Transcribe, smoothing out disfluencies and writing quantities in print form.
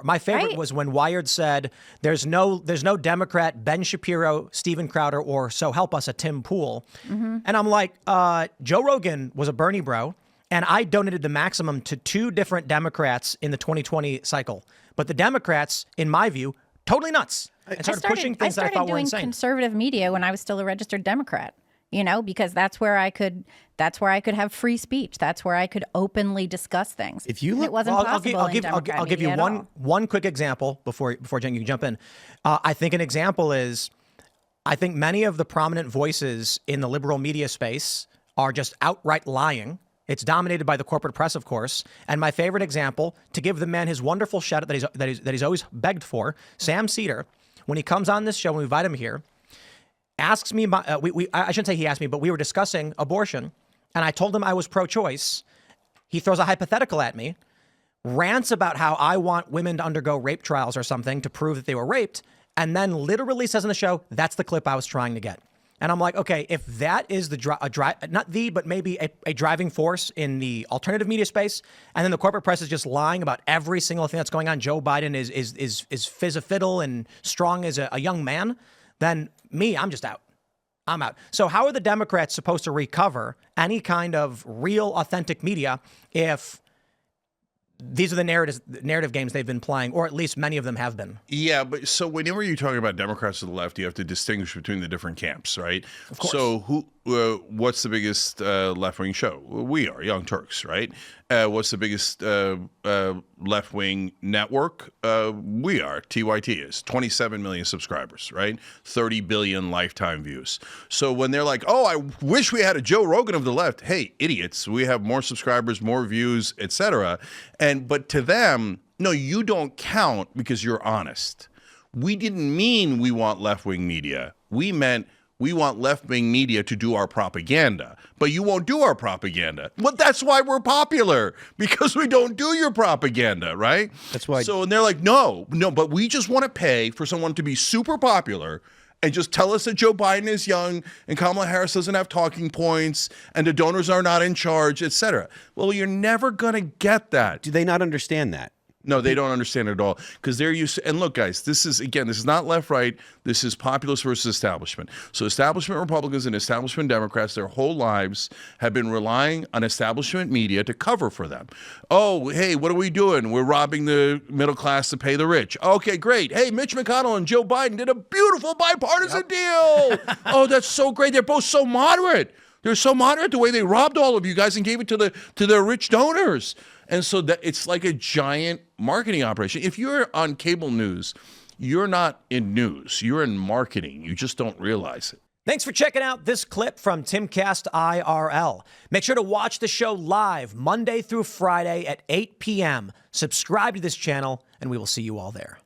My favorite Right? was when Wired said, there's no Democrat, Ben Shapiro, Steven Crowder, or so help us, a Tim Pool. And I'm like, Joe Rogan was a Bernie bro, and I donated the maximum to 2 different Democrats in the 2020 cycle. But the Democrats, in my view, totally nuts. And started pushing things that I thought were insane. I started doing conservative media when I was still a registered Democrat, you know, because that's where I could have free speech. That's where I could openly discuss things. If you look, it wasn't possible in Democrat I'll give you media at all. one quick example before Jen, you can jump in. I think an example is, I think many of the prominent voices in the liberal media space are just outright lying. It's dominated by the corporate press, of course. And my favorite example, to give the man his wonderful shout out that he's always begged for, Sam Cedar, when he comes on this show, when we invite him here, asks me, I shouldn't say he asked me, but we were discussing abortion, and I told him I was pro-choice. He throws a hypothetical at me, rants about how I want women to undergo rape trials or something to prove that they were raped, and then literally says in the show, that's the clip I was trying to get. And I'm like, okay, if that is but maybe a driving force in the alternative media space, and then the corporate press is just lying about every single thing that's going on, Joe Biden is fizz-a-fiddle and strong as a young man, then I'm just out. I'm out. So how are the Democrats supposed to recover any kind of real, authentic media if these are the narrative games they've been playing, or at least many of them have been? Yeah, but so whenever you're talking about Democrats to the left, you have to distinguish between the different camps, right? Of course. So what's the biggest left-wing show? We are Young Turks, right? What's the biggest left-wing network? We are. TYT is 27 million subscribers, right? 30 billion lifetime views. So when they're like, oh, I wish we had a Joe Rogan of the left. Hey, idiots, we have more subscribers, more views, etc. But to them, no, you don't count because you're honest. We didn't mean we want left-wing media. We meant we want left-wing media to do our propaganda, but you won't do our propaganda. Well, that's why we're popular, because we don't do your propaganda, right? That's why. So, and they're like, no, but we just want to pay for someone to be super popular and just tell us that Joe Biden is young and Kamala Harris doesn't have talking points and the donors are not in charge, et cetera. Well, you're never going to get that. Do they not understand that? No, they don't understand it at all, because they're used to, and look, guys, this is not left-right. This is populist versus establishment. So establishment Republicans and establishment Democrats, their whole lives have been relying on establishment media to cover for them. Oh, hey, what are we doing? We're robbing the middle class to pay the rich. Okay, great. Hey, Mitch McConnell and Joe Biden did a beautiful bipartisan deal. Oh, that's so great. They're both so moderate. They're so moderate the way they robbed all of you guys and gave it to their rich donors. And so that it's like a giant marketing operation. If you're on cable news, you're not in news. You're in marketing. You just don't realize it. Thanks for checking out this clip from Timcast IRL. Make sure to watch the show live Monday through Friday at 8 p.m. Subscribe to this channel, and we will see you all there.